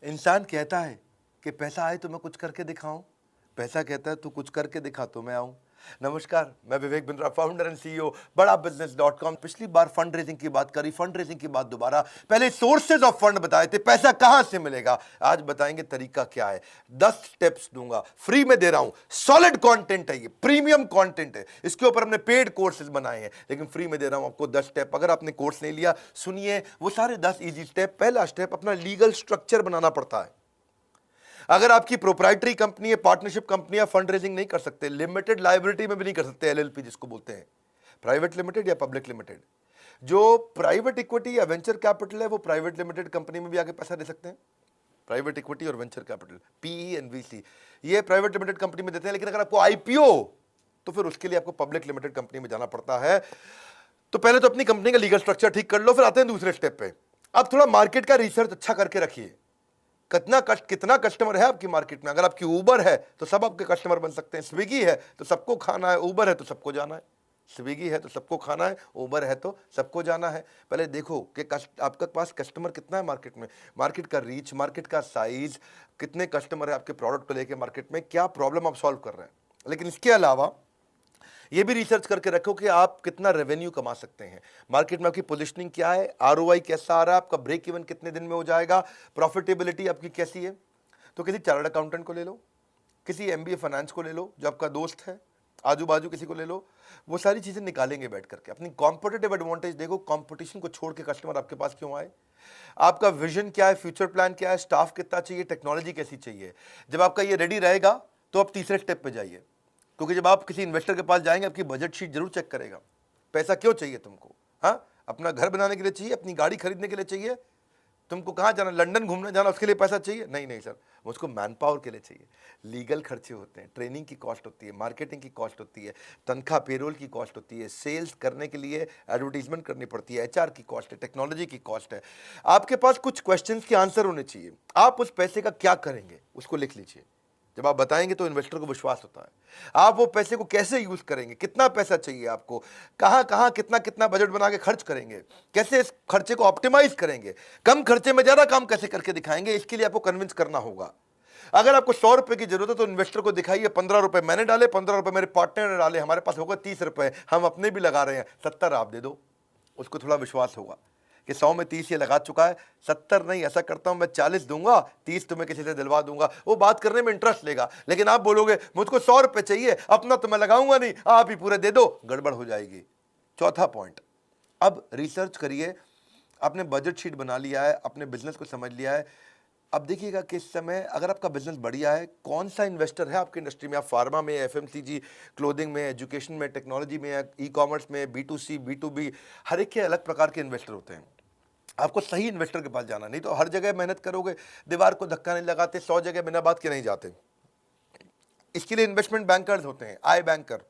इंसान कहता है कि पैसा आए तो मैं कुछ करके दिखाऊं, पैसा कहता है तू कुछ करके दिखा तो मैं आऊं। नमस्कार, मैं Vivek Bindra, founder and CEO बड़ा बिजनेस.com। पिछली बार फंड रेजिंग की बात करी, फंड रेजिंग की बात दोबारा। पहले सोर्सेज ऑफ फंड बताए थे, पैसा कहां से मिलेगा। आज बताएंगे तरीका क्या है। 10 स्टेप्स दूंगा, फ्री में दे रहा हूं। सॉलिड कंटेंट है, ये प्रीमियम कंटेंट है। इसके ऊपर हमने पेड कोर्सेज बनाए हैं, लेकिन फ्री में दे रहा हूं आपको 10 स्टेप। अगर आपने कोर्स नहीं लिया, सुनिए वो सारे 10 इजी स्टेप। पहला स्टेप, अपना लीगल स्ट्रक्चर बनाना पड़ता है। अगर आपकी प्रोप्राइटरी कंपनी है, पार्टनरशिप कंपनी है, फंड रेजिंग नहीं कर सकते, लिमिटेड लायबिलिटी में भी नहीं कर सकते, एलएलपी जिसको बोलते हैं, प्राइवेट लिमिटेड या पब्लिक लिमिटेड। जो प्राइवेट इक्विटी या वेंचर कैपिटल है, वो प्राइवेट लिमिटेड कंपनी में भी आगे पैसा दे सकते हैं। प्राइवेट इक्विटी और venture capital, PE and VC, ये प्राइवेट लिमिटेड कंपनी में देते हैं। लेकिन अगर आपको आईपीओ, तो फिर उसके लिए आपको पब्लिक लिमिटेड कंपनी में जाना पड़ता है। तो पहले तो अपनी कंपनी का लीगल स्ट्रक्चर ठीक कर लो, फिर आते हैं दूसरे स्टेप पे। अब थोड़ा मार्केट का रिसर्च अच्छा करके रखिए। कितना कस्टमर है आपकी मार्केट में। अगर आपकी उबर है तो सब आपके कस्टमर बन सकते हैं, स्विगी है तो सबको खाना है, उबर है तो सबको जाना है। स्विगी है तो सबको खाना है, उबर है तो सबको जाना है। पहले देखो कि आपके पास कस्टमर कितना है मार्केट में, मार्केट का रीच, मार्केट का साइज, कितने कस्टमर है आपके प्रोडक्ट को लेकर मार्केट में, क्या प्रॉब्लम आप सॉल्व कर रहे हैं। लेकिन इसके अलावा ये भी रिसर्च करके रखो कि आप कितना रेवेन्यू कमा सकते हैं, मार्केट में आपकी पोजीशनिंग क्या है, आरओआई कैसा आ रहा है, आपका ब्रेक इवन कितने दिन में हो जाएगा, प्रॉफिटेबिलिटी आपकी कैसी है। तो किसी चार्टर्ड अकाउंटेंट को ले लो, किसी एमबीए फाइनेंस को ले लो जो आपका दोस्त है, आजू बाजू किसी को ले लो, वो सारी चीजें निकालेंगे बैठ करके। अपनी कॉम्पिटिटिव एडवांटेज देखो, कंपटीशन को छोड़ के कस्टमर आपके पास क्यों आए, आपका विजन क्या है, फ्यूचर प्लान क्या है, स्टाफ कितना चाहिए, टेक्नोलॉजी कैसी चाहिए। जब आपका ये रेडी रहेगा तो आप तीसरे स्टेप पे जाइए। क्योंकि जब आप किसी इन्वेस्टर के पास जाएंगे, आपकी बजट शीट जरूर चेक करेगा। पैसा क्यों चाहिए तुमको, हाँ, अपना घर बनाने के लिए चाहिए, अपनी गाड़ी खरीदने के लिए चाहिए, तुमको कहाँ जाना, लंदन घूमने जाना, उसके लिए पैसा चाहिए, नहीं नहीं सर, मुझको मैन पावर के लिए चाहिए। लीगल खर्चे होते हैं, ट्रेनिंग की कॉस्ट होती है, मार्केटिंग की कॉस्ट होती है, तनख्वाह पेरोल की कॉस्ट होती है, सेल्स करने के लिए एडवर्टीजमेंट करनी पड़ती है, एचआर की कॉस्ट है, टेक्नोलॉजी की कॉस्ट है। आपके पास कुछ क्वेश्चंस के आंसर होने चाहिए। आप उस पैसे का क्या करेंगे उसको लिख लीजिए। जब आप बताएंगे तो इन्वेस्टर को विश्वास होता है। आप वो पैसे को कैसे यूज करेंगे, कितना पैसा चाहिए आपको, कहां कहां कितना कितना बजट बना के खर्च करेंगे, कैसे इस खर्चे को ऑप्टिमाइज करेंगे, कम खर्चे में ज्यादा काम कैसे करके दिखाएंगे, इसके लिए आपको कन्विंस करना होगा। अगर आपको 100 रुपए की जरूरत है तो इन्वेस्टर को दिखाइए 15 रुपए मैंने डाले, 15 रुपए मेरे पार्टनर ने डाले, हमारे पास होगा 30 रुपए, हम अपने भी लगा रहे हैं, 70 आप दे दो। उसको थोड़ा विश्वास होगा कि 100 में 30 ये लगा चुका है, 70 नहीं, ऐसा करता हूं मैं 40 दूंगा, 30 तुम्हें किसी से दिलवा दूंगा। वो बात करने में इंटरेस्ट लेगा। लेकिन आप बोलोगे मुझको 100 रुपए चाहिए, अपना तो मैं लगाऊंगा नहीं, आप ही पूरे दे दो, गड़बड़ हो जाएगी। चौथा पॉइंट, अब रिसर्च करिए। आपने बजट शीट बना लिया है, अपने बिजनेस को समझ लिया है। अब देखिएगा कि इस समय अगर आपका बिजनेस बढ़िया है, कौन सा इन्वेस्टर है आपकी इंडस्ट्री में, आप फार्मा में, एफएमसीजी, क्लोथिंग में, एजुकेशन में, टेक्नोलॉजी में, ई कॉमर्स में, B2C, B2B, हर एक के अलग प्रकार के इन्वेस्टर होते हैं। आपको सही इन्वेस्टर के पास जाना, नहीं तो हर जगह मेहनत करोगे, दीवार को धक्का नहीं लगाते, 100 जगह बिना बात के नहीं जाते। इसके लिए इन्वेस्टमेंट बैंकर्स होते हैं, आई बैंकर।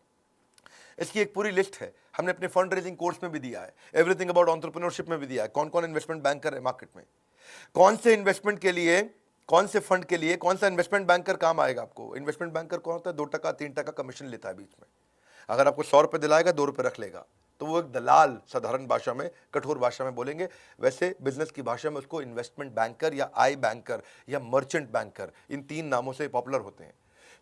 इसकी एक पूरी लिस्ट है, हमने अपने फंड रेजिंग कोर्स में भी दिया है, एवरीथिंग अबाउट एंटरप्रेन्योरशिप में भी दिया है, कौन कौन इन्वेस्टमेंट बैंकर है मार्केट में, कौन से इन्वेस्टमेंट के लिए, कौन से फंड के लिए कौन सा इन्वेस्टमेंट बैंकर काम आएगा आपको। इन्वेस्टमेंट बैंकर कौन होता है, 2% 3% कमीशन लेता है बीच में। अगर आपको 100 रुपए दिलाएगा, 2 रुपए रख लेगा, तो वो एक दलाल, साधारण भाषा में, कठोर भाषा में बोलेंगे। वैसे बिजनेस की भाषा में उसको इन्वेस्टमेंट बैंकर या आई बैंकर या मर्चेंट बैंकर, इन 3 नामों से पॉपुलर होते हैं।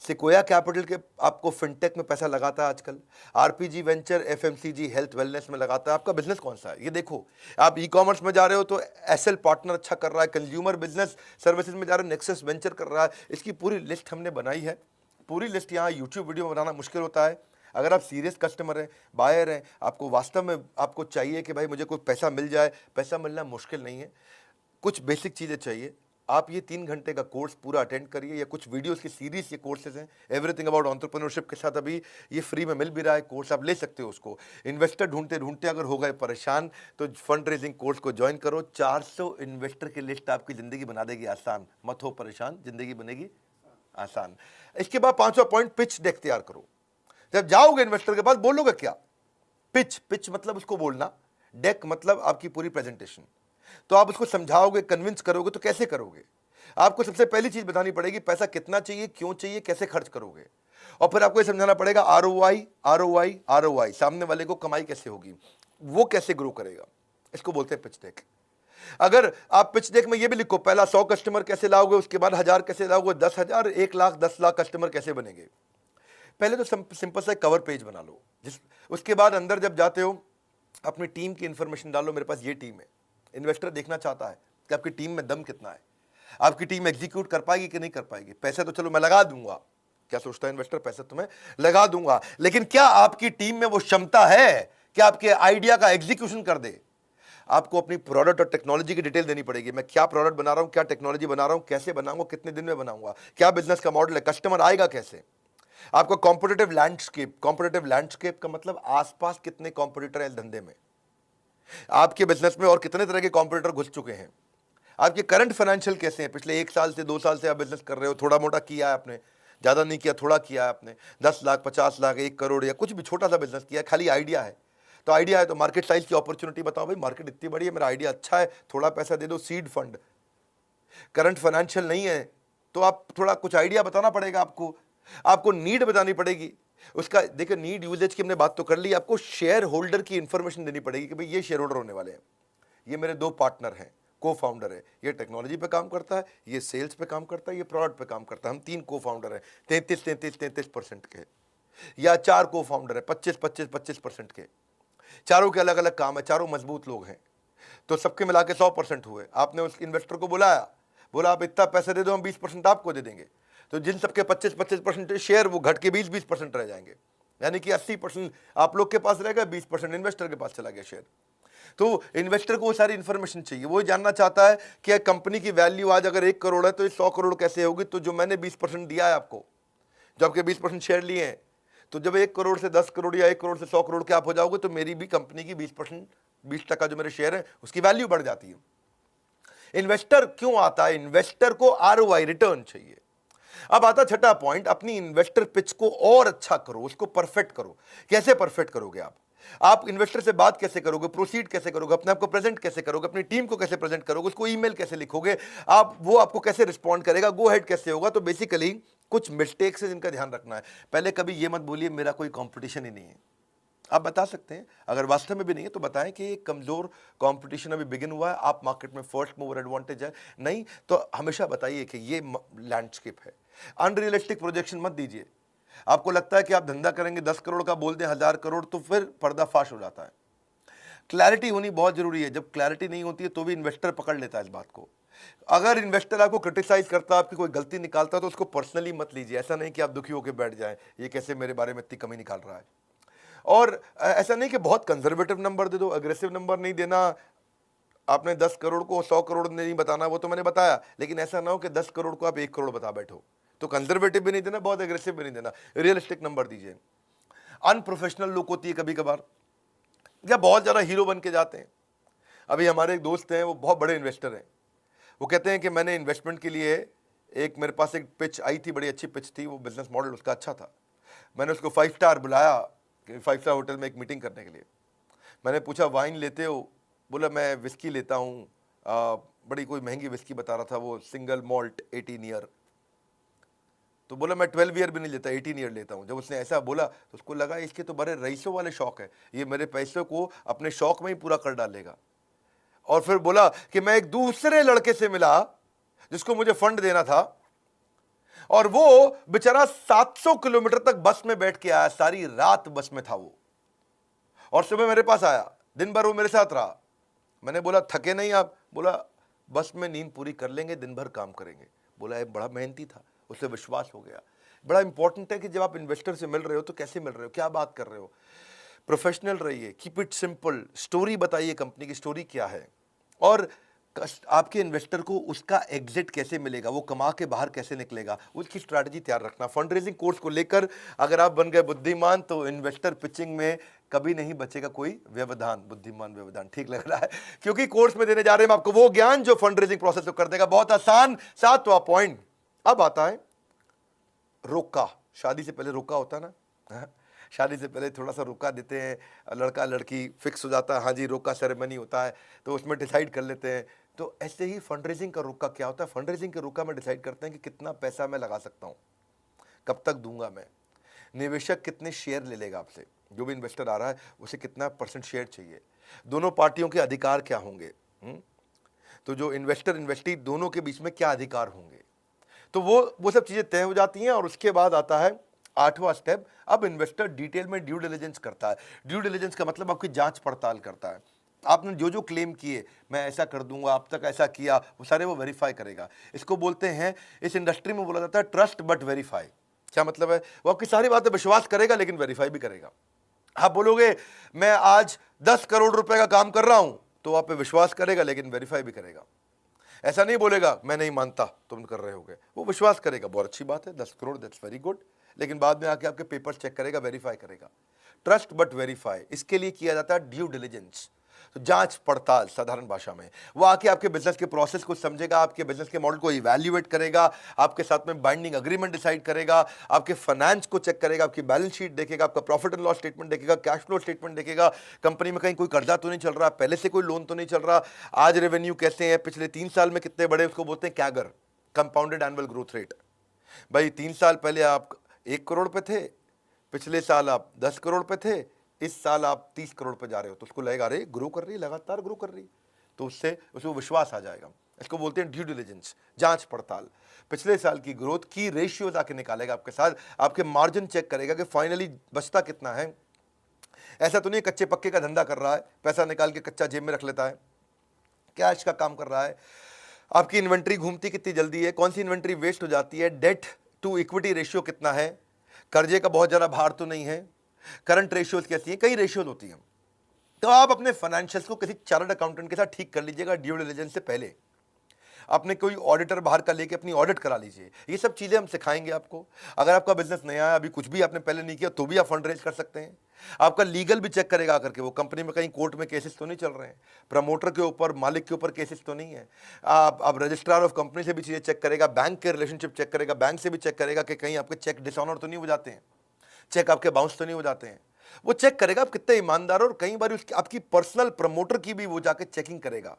सिकोया कैपिटल के आपको फिनटेक में पैसा लगाता है आजकल, RPG venture, FMCG, health wellness में लगाता है। आपका बिजनेस कौन सा है ये देखो। आप ई कॉमर्स में जा रहे हो तो एसएल पार्टनर अच्छा कर रहा है, कंज्यूमर बिजनेस सर्विसेज में जा रहे हो नेक्सस वेंचर कर रहा है। इसकी पूरी लिस्ट हमने बनाई है। पूरी लिस्ट यहाँ यूट्यूब वीडियो बनाना मुश्किल होता है। अगर आप सीरियस कस्टमर हैं, बायर हैं, आपको वास्तव में आपको चाहिए कि भाई मुझे कोई पैसा मिल जाए, पैसा मिलना मुश्किल नहीं है, कुछ बेसिक चीज़ें चाहिए। आप ये 3 घंटे का कोर्स पूरा अटेंड करिए, या कुछ वीडियोस की सीरीज, ये कोर्सेज हैं, एवरीथिंग अबाउट एंटरप्रेन्योरशिप के साथ अभी ये फ्री में मिल भी रहा है कोर्स, आप ले सकते हो उसको। इन्वेस्टर ढूंढते ढूंढते अगर हो गए परेशान तो फंड रेजिंग कोर्स को ज्वाइन करो। 400 इन्वेस्टर की लिस्ट आपकी ज़िंदगी बना देगी आसान। मत हो परेशान, ज़िंदगी बनेगी आसान। इसके बाद 5वां पॉइंट, पिच डेक तैयार करो। जब जाओगे इन्वेस्टर के पास बोलोगे क्या, पिच मतलब उसको बोलना, डेक मतलब आपकी पूरी प्रेजेंटेशन। तो आप उसको समझाओगे, कन्विंस करोगे, तो कैसे करोगे। आपको सबसे पहली चीज बतानी पड़ेगी, पैसा कितना चाहिए, क्यों चाहिए, कैसे खर्च करोगे। और फिर आपको ये समझाना पड़ेगा आरओआई, आरओआई, आरओआई, सामने वाले को कमाई कैसे होगी, वो कैसे ग्रो करेगा। इसको बोलते हैं पिच डेक। अगर आप पिच डेक में ये भी लिखो, पहला 100 कस्टमर कैसे लाओगे, उसके बाद 1000 कैसे लाओगे, 10,000, 1 लाख, 10 लाख कस्टमर कैसे बनेंगे। पहले तो सिंपल सा कवर पेज बना लो, उसके बाद अंदर जब जाते हो अपनी टीम की इंफॉर्मेशन डालो, मेरे पास ये टीम है। इन्वेस्टर देखना चाहता है कि आपकी टीम में दम कितना है, आपकी टीम एग्जीक्यूट कर पाएगी कि नहीं कर पाएगी। पैसे तो चलो मैं लगा दूंगा, क्या सोचता है इन्वेस्टर, पैसे तो मैं लगा दूंगा, लेकिन क्या आपकी टीम में वो क्षमता है कि आपके आइडिया का एग्जीक्यूशन कर दे। आपको अपनी प्रोडक्ट और टेक्नोलॉजी की डिटेल देनी पड़ेगी। मैं क्या प्रोडक्ट बना रहा हूं, क्या टेक्नोलॉजी बना रहा हूं, कैसे बनाऊंगा, कितने दिन में बनाऊंगा, क्या बिजनेस का मॉडल है, कस्टमर आएगा कैसे। आपका कॉम्पिटिटिव लैंडस्केप का मतलब आसपास कितने कॉम्पिटिटर है इस धंधे में, आपके बिजनेस में और कितने तरह के कॉम्पिटिटर घुस चुके हैं, आपके करंट फाइनेंशियल कैसे हैं, पिछले 1 साल से 2 साल से आप बिजनेस कर रहे हो, थोड़ा मोटा किया है आपने, ज्यादा नहीं किया, थोड़ा किया है आपने, 10 लाख, 50 लाख, 1 करोड़ या कुछ भी छोटा सा बिजनेस किया है, खाली आइडिया है। तो आइडिया है तो मार्केट साइज की अपॉर्चुनिटी बताओ, भाई मार्केट इतनी बड़ी है, मेरा आइडिया अच्छा है, थोड़ा पैसा दे दो, सीड फंड। करंट फाइनेंशियल नहीं है तो आप थोड़ा कुछ आइडिया बताना पड़ेगा, आपको नीड बतानी पड़ेगी उसका। देखिए नीड यूजेज की हमने बात तो कर ली, आपको शेयर होल्डर की इंफॉर्मेशन देनी पड़ेगी कि भाई ये शेयर होल्डर होने वाले हैं, ये मेरे 2 पार्टनर हैं, को फाउंडर है, ये टेक्नोलॉजी पे काम करता है, ये सेल्स पे काम करता है, ये प्रोडक्ट पे काम करता है, हम 3 को फाउंडर हैं, 33% के, या 4 को फाउंडर है 25% के, चारों के अलग अलग काम है, चारों मजबूत लोग हैं, तो सबके मिला के 100% हुए। आपने उस इन्वेस्टर को बुलाया, बोला आप इतना पैसे दे दो, हम 20% आपको दे देंगे, तो जिन सबके 25% शेयर वो घट के 20% रह जाएंगे, यानी कि 80% आप लोग के पास रहेगा, 20% इन्वेस्टर के पास चला गया शेयर। तो इन्वेस्टर को वो सारी इंफॉर्मेशन चाहिए, वो जानना चाहता है कि कंपनी की वैल्यू आज अगर 1 करोड़ है तो ये 100 करोड़ कैसे होगी। तो जो मैंने 20% दिया है आपको, जो आपके 20% शेयर लिए हैं, तो जब 1 करोड़ से 10 करोड़ या 1 करोड़ से 100 करोड़ के आप हो जाओगे तो मेरी भी कंपनी की 20% जो मेरे शेयर है उसकी वैल्यू बढ़ जाती है। इन्वेस्टर क्यों आता है, इन्वेस्टर को आरओआई रिटर्न चाहिए। अब आता छठा पॉइंट, अपनी इन्वेस्टर पिच को और अच्छा करो, उसको परफेक्ट करो। कैसे परफेक्ट करोगे आप इन्वेस्टर से बात कैसे करोगे, प्रोसीड कैसे करोगे, अपने आप को प्रेजेंट कैसे करोगे, अपनी टीम को कैसे प्रेजेंट करोगे, उसको ईमेल कैसे लिखोगे आप, वो आपको कैसे रिस्पॉन्ड करेगा, गो हेड कैसे होगा। तो बेसिकली कुछ मिस्टेक्स है जिनका ध्यान रखना है। पहले कभी ये मत बोलिए मेरा कोई कंपटीशन ही नहीं है, आप बता सकते हैं अगर वास्तव में भी नहीं है तो बताएं कि एक कमजोर कंपटीशन अभी बिगिन हुआ है, आप मार्केट में फर्स्ट मूवर एडवांटेज है, नहीं तो हमेशा बताइए कि ये लैंडस्केप है। अनरियलिस्टिक प्रोजेक्शन मत दीजिए। आपको लगता है कि आप धंधा करेंगे 10 करोड़ का, बोल दें 1000 करोड़, तो फिर पर्दाफाश हो जाता है। क्लैरिटी होनी बहुत जरूरी है, जब क्लैरिटी नहीं होती है तो भी इन्वेस्टर पकड़ लेता है इस बात को। अगर इन्वेस्टर आपको क्रिटिसाइज करता है, आपकी कोई गलती निकालता है तो उसको पर्सनली मत लीजिए। ऐसा नहीं कि आप दुखी होकर बैठ जाएं, ये कैसे मेरे बारे में इतनी कमी निकाल रहा है। और ऐसा नहीं कि बहुत कंजर्वेटिव नंबर दे दो, अग्रेसिव नंबर नहीं देना। आपने 10 करोड़ को 100 करोड़ नहीं बताना, वो तो मैंने बताया, लेकिन ऐसा ना हो कि 10 करोड़ को आप 1 करोड़ बता बैठो। तो कंजर्वेटिव भी नहीं देना, बहुत एग्रेसिव भी नहीं देना, रियलिस्टिक नंबर दीजिए। अनप्रोफेशनल लोग होती है कभी कभार, या बहुत ज़्यादा हीरो बन के जाते हैं। अभी हमारे एक दोस्त हैं, वो बहुत बड़े इन्वेस्टर हैं, वो कहते हैं कि मैंने इन्वेस्टमेंट के लिए एक, मेरे पास एक पिच आई थी, बड़ी अच्छी पिच थी, वो बिजनेस मॉडल उसका अच्छा था। मैंने उसको 5 स्टार बुलाया, 5 स्टार होटल में एक मीटिंग करने के लिए। मैंने पूछा वाइन लेते हो, बोला मैं विस्की लेता हूँ, बड़ी कोई महंगी विस्की बता रहा था वो, सिंगल मॉल्ट 18 ईयर। तो बोला मैं 12 ईयर भी नहीं लेता, 18 ईयर लेता हूँ। जब उसने ऐसा बोला तो उसको लगा इसके तो बड़े रईसों वाले शौक है, ये मेरे पैसों को अपने शौक में ही पूरा कर डालेगा। और फिर बोला कि मैं एक दूसरे लड़के से मिला जिसको मुझे फंड देना था, और वो बेचारा 700 किलोमीटर तक बस में बैठ के आया, सारी रात बस में था वो, और सुबह मेरे पास आया, दिन भर वो मेरे साथ रहा। मैंने बोला थके नहीं आप? बोला बस में नींद पूरी कर लेंगे, दिन भर काम करेंगे। बोला ये बड़ा मेहनती था, उसे विश्वास हो गया। बड़ा इंपॉर्टेंट है कि जब आप इन्वेस्टर से मिल रहे हो तो कैसे मिल रहे हो, क्या बात कर रहे हो, प्रोफेशनल रहिए, कीप इट सिंपल, स्टोरी बताइए कंपनी की स्टोरी क्या है, और आपके इन्वेस्टर को उसका एग्जिट कैसे मिलेगा, वो कमा के बाहर कैसे निकलेगा, उसकी स्ट्रैटेजी तैयार रखना। फंड रेजिंग कोर्स को लेकर अगर आप बन गए बुद्धिमान तो इन्वेस्टर पिचिंग में कभी नहीं बचेगा कोई व्यवधान। बुद्धिमान व्यवधान ठीक लग रहा है, क्योंकि कोर्स में देने जा रहे हैं आपको वो ज्ञान जो फंड रेजिंग प्रोसेस को कर देगा बहुत आसान। 7वां पॉइंट अब आता है रोका। शादी से पहले रोका होता है ना, शादी से पहले थोड़ा सा रोका देते हैं, लड़का लड़की फिक्स हो जाता है, हाँ जी रोका सेरेमनी होता है, तो उसमें डिसाइड कर लेते हैं। तो ऐसे ही फंड रेजिंग का रोका क्या होता है, फंड रेजिंग के रोका में डिसाइड करते हैं कि कितना पैसा मैं लगा सकता हूँ, कब तक दूंगा मैं, निवेशक कितने शेयर ले लेगा आपसे, जो भी इन्वेस्टर आ रहा है उसे कितना % शेयर चाहिए, दोनों पार्टियों के अधिकार क्या होंगे, तो जो इन्वेस्टर इन्वेस्टी दोनों के बीच में क्या अधिकार होंगे, तो वो सब चीज़ें तय हो जाती हैं। और उसके बाद आता है 8वां स्टेप। अब इन्वेस्टर डिटेल में ड्यू डिलिजेंस करता है। ड्यू डिलिजेंस का मतलब आपकी जांच पड़ताल करता है। आपने जो जो क्लेम किए, मैं ऐसा कर दूंगा, आप तक ऐसा किया, वो सारे वो वेरीफाई करेगा। इसको बोलते हैं, इस इंडस्ट्री में बोला जाता है ट्रस्ट बट वेरीफाई। क्या मतलब है? वो आपकी सारी बातें विश्वास करेगा लेकिन वेरीफाई भी करेगा। आप बोलोगे मैं आज 10 करोड़ रुपए का काम कर रहा हूं, तो आप पे विश्वास करेगा लेकिन वेरीफाई भी करेगा। ऐसा नहीं बोलेगा मैं नहीं मानता तुम कर रहे होगे, वो विश्वास करेगा, बहुत अच्छी बात है, 10 करोड़ दैट्स वेरी गुड, लेकिन बाद में आके आपके पेपर्स चेक करेगा, वेरीफाई करेगा। ट्रस्ट बट वेरीफाई, इसके लिए किया जाता है ड्यू डिलिजेंस, तो जांच पड़ताल साधारण भाषा में। वो आके आपके बिजनेस के प्रोसेस को समझेगा, आपके बिजनेस के मॉडल को इवैल्यूएट करेगा, आपके साथ में बाइंडिंग अग्रीमेंट डिसाइड करेगा, आपके फाइनेंस को चेक करेगा, आपकी बैलेंस शीट देखेगा, आपका प्रॉफिट एंड लॉस स्टेटमेंट देखेगा, कैश फ्लो स्टेटमेंट देखेगा, कंपनी में कहीं कोई कर्जा तो नहीं चल रहा, पहले से कोई लोन तो नहीं चल रहा, आज रेवेन्यू कैसे है, पिछले 3 साल में कितने बढ़े, उसको बोलते हैं CAGR, compounded annual growth rate. भाई 3 साल पहले आप 1 करोड़ पे थे, पिछले साल आप 10 करोड़ पे थे, इस साल आप 30 करोड़ पे जा रहे हो, तो उसको लगेगा अरे ग्रो कर रही है, लगातार ग्रो कर रही है, तो उससे उसको विश्वास आ जाएगा। इसको बोलते हैं ड्यू डिलिजेंस, जांच पड़ताल। पिछले साल की ग्रोथ की रेशियोज आके निकालेगा आपके साथ, आपके मार्जिन चेक करेगा कि फाइनली बचता कितना है। ऐसा तो नहीं कच्चे पक्के का धंधा कर रहा है, पैसा निकाल के कच्चा जेब में रख लेता है, कैश का काम कर रहा है। आपकी इन्वेंट्री घूमती कितनी जल्दी है, कौन सी इन्वेंट्री वेस्ट हो जाती है, डेट टू इक्विटी रेशियो कितना है, कर्जे का बहुत ज़्यादा भार तो नहीं है, करंट रेशियोज कैसी हैं, कई रेशियोज होती हैं। तो आप अपने फाइनेंशियल्स को किसी चार्टर्ड अकाउंटेंट के साथ ठीक कर लीजिएगा ड्यू डिलिजेंस से पहले। अपने कोई ऑडिटर बाहर का लेके अपनी ऑडिट करा लीजिए। ये सब चीज़ें हम सिखाएंगे आपको। अगर आपका बिजनेस नया है, अभी कुछ भी आपने पहले नहीं किया, तो भी आप फंड रेज कर सकते हैं। आपका लीगल भी चेक करेगा आकर के, वो कंपनी में कहीं कोर्ट में केसेस तो नहीं चल रहे हैं, प्रमोटर के ऊपर, मालिक के ऊपर केसेस तो नहीं है। आप रजिस्ट्रार ऑफ कंपनी से भी चीज़ें चेक करेगा, बैंक के रिलेशनशिप चेक करेगा, बैंक से भी चेक करेगा कि कहीं आपके चेक डिसऑनर तो नहीं हो जाते हैं, चेक आपके बाउंस तो नहीं हो जाते हैं। वो चेक करेगा आप कितने ईमानदार हो, और कई बार उसकी आपकी पर्सनल प्रमोटर की भी वो जाके चेकिंग करेगा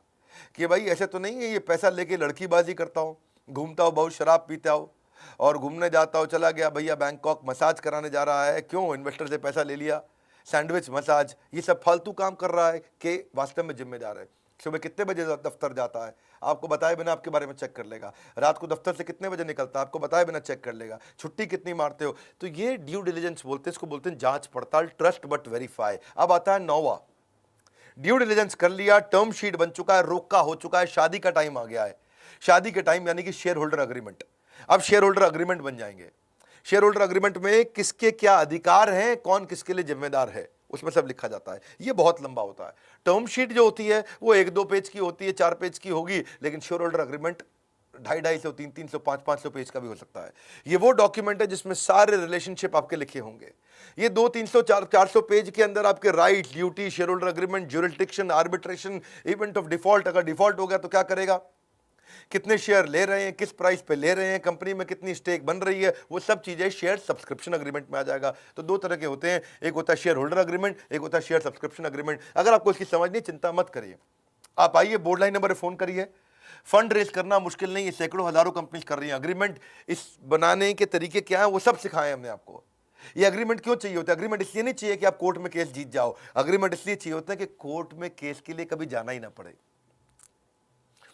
कि भाई ऐसे तो नहीं है ये पैसा लेके लड़कीबाजी करता हो, घूमता हो, बहुत शराब पीता हो और घूमने जाता हो, चला गया भैया बैंकॉक मसाज कराने जा रहा है, क्यों, इन्वेस्टर से पैसा ले लिया, सैंडविच मसाज, ये सब फालतू काम कर रहा है कि वास्तव में जिम्मेदार है। सुबह कितने बजे दफ्तर जाता है, आपको बताए बिना आपके बारे में चेक कर लेगा। रात को दफ्तर से कितने बजे निकलता है, आपको बताए बिना चेक कर लेगा। छुट्टी कितनी मारते हो, तो ये ड्यू डिलिजेंस बोलते हैं, इसको बोलते हैं जांच पड़ताल, ट्रस्ट बट वेरीफाई। अब आता है 9वां, ड्यू डिलिजेंस कर लिया, टर्म शीट बन चुका है, रोका हो चुका है, शादी का टाइम आ गया है। शादी के टाइम यानी कि शेयर होल्डर अग्रीमेंट। अब शेयर होल्डर अग्रीमेंट बन जाएंगे। शेयर होल्डर अग्रीमेंट में किसके क्या अधिकार हैं, कौन किसके लिए जिम्मेदार है, उसमें सब लिखा जाता है। ये बहुत लंबा होता है। टर्म शीट जो होती है वो 1-2 पेज की होती है, 4 पेज की होगी, लेकिन शेयर होल्डर अग्रीमेंट 250-250, 300-300, 500-500 पेज का भी हो सकता है। ये वो डॉक्यूमेंट है जिसमें सारे रिलेशनशिप आपके लिखे होंगे। ये 200-300, 400 पेज के अंदर आपके right, duty, share holder agreement, jurisdiction, arbitration, event of default, अगर डिफॉल्ट हो गया तो क्या करेगा, कितने शेयर ले रहे हैं, किस प्राइस पे ले रहे हैं, कंपनी में कितनी स्टेक बन रही है, वो सब चीजें शेयर सब्सक्रिप्शन अग्रीमेंट में आ जाएगा। तो 2 तरह के होते हैं, एक होता है शेयर होल्डर अग्रीमेंट, एक होता है शेयर सब्सक्रिप्शन अग्रीमेंट। अगर आपको इसकी समझ नहीं, चिंता मत करिए, आप आइए, बोर्ड लाइन नंबर पर फोन करिए। फंड रेज करना मुश्किल नहीं है, सैकड़ों हजारों कंपनीज कर रही हैं। अग्रीमेंट इस बनाने के तरीके क्या है वो सब सिखाए हमने आपको। ये अग्रीमेंट क्यों चाहिए होता है? अग्रीमेंट इसलिए नहीं चाहिए कि आप कोर्ट में केस जीत जाओ, अग्रीमेंट इसलिए चाहिए होता है कि कोर्ट में केस के लिए कभी जाना ही ना पड़े।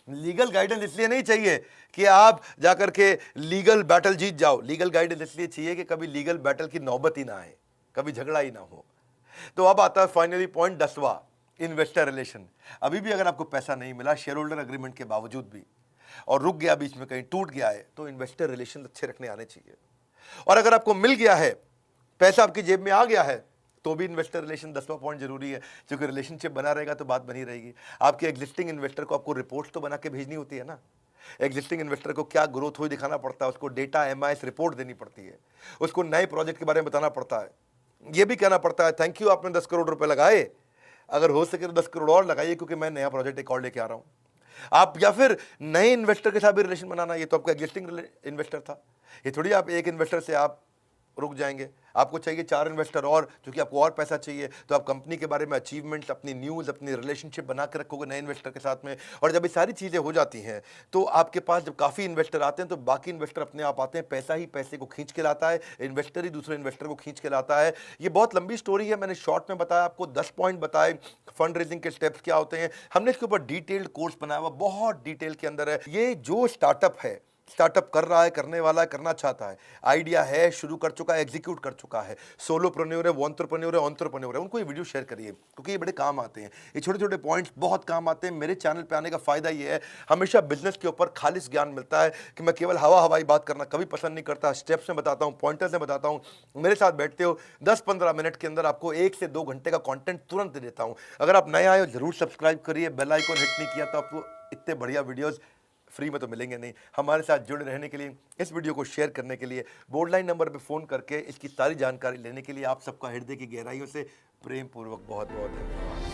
लीगल गाइडेंस इसलिए नहीं चाहिए कि आप जाकर के लीगल बैटल जीत जाओ, लीगल गाइडेंस इसलिए चाहिए कि कभी लीगल बैटल की नौबत ही ना आए, कभी झगड़ा ही ना हो। तो अब आता है फाइनली पॉइंट 10वां, इन्वेस्टर रिलेशन। अभी भी अगर आपको पैसा नहीं मिला शेयर होल्डर अग्रीमेंट के बावजूद भी, और रुक गया बीच में, कहीं टूट गया है, तो इन्वेस्टर रिलेशन अच्छे रखने आने चाहिए। और अगर आपको मिल गया है, पैसा आपकी जेब में आ गया है, तो भी इन्वेस्टर रिलेशन 10वां पॉइंट जरूरी है, क्योंकि रिलेशनशिप बना रहेगा तो बात बनी रहेगी। आपके एग्जिस्टिंग इन्वेस्टर को आपको रिपोर्ट्स तो बना के भेजनी होती है ना। एग्जिस्टिंग इन्वेस्टर को क्या ग्रोथ हुई दिखाना पड़ता है, उसको डेटा MIS रिपोर्ट देनी पड़ती है, उसको नए प्रोजेक्ट के बारे में बताना पड़ता है, ये भी कहना पड़ता है थैंक यू आपने 10 करोड़ रुपए लगाए, अगर हो सके तो 10 करोड़ और लगाइए क्योंकि मैं नया प्रोजेक्ट एक और लेके आ रहा हूँ। आप या फिर नए इन्वेस्टर के साथ भी रिलेशन बनाना, ये तो आपका एग्जिस्टिंग इन्वेस्टर था। ये थोड़ी आप एक इन्वेस्टर से आप रुक जाएंगे। आपको चाहिए 4 इन्वेस्टर और, क्योंकि आपको और पैसा चाहिए, तो आप कंपनी के बारे में अचीवमेंट्स, अपनी न्यूज़, अपनी रिलेशनशिप बना के रखोगे नए इन्वेस्टर के साथ में। और जब ये सारी चीज़ें हो जाती हैं तो आपके पास जब काफ़ी इन्वेस्टर आते हैं तो बाकी इन्वेस्टर अपने आप आते हैं। पैसा ही पैसे को खींच के लाता है, इन्वेस्टर ही दूसरे इन्वेस्टर को खींच के लाता है। ये बहुत लंबी स्टोरी है, मैंने शॉर्ट में बताया आपको, 10 पॉइंट बताए फंड रेजिंग के स्टेप्स क्या होते हैं। हमने इसके ऊपर डिटेल्ड कोर्स बनाया हुआ, बहुत डिटेल के अंदर है। ये जो स्टार्टअप है, स्टार्टअप कर रहा है, करने वाला है, करना चाहता है, आइडिया है, शुरू कर चुका है, एग्जीक्यूट कर चुका है, सोलोप्रेन्योर है, वो एंटरप्रेन्योर है, उनको ये वीडियो शेयर करिए, क्योंकि ये बड़े काम आते हैं। ये छोटे छोटे पॉइंट्स बहुत काम आते हैं। मेरे चैनल पे आने का फायदा ये है, हमेशा बिजनेस के ऊपर खालिस ज्ञान मिलता है कि मैं केवल हवाई बात करना कभी पसंद नहीं करता। स्टेप्स में बताता हूँ, पॉइंटर्स में बताता हूँ। मेरे साथ बैठते हो, 10-15 मिनट के अंदर आपको 1 से 2 घंटे का कंटेंट तुरंत दे देता हूँ। अगर आप नए आए हो जरूर सब्सक्राइब करिए, बेल आइकन हिट नहीं किया तो आपको इतने बढ़िया वीडियोस फ्री में तो मिलेंगे नहीं। हमारे साथ जुड़े रहने के लिए, इस वीडियो को शेयर करने के लिए, बोर्ड लाइन नंबर पे फ़ोन करके इसकी सारी जानकारी लेने के लिए आप सबका हृदय की गहराइयों से प्रेम पूर्वक बहुत बहुत धन्यवाद।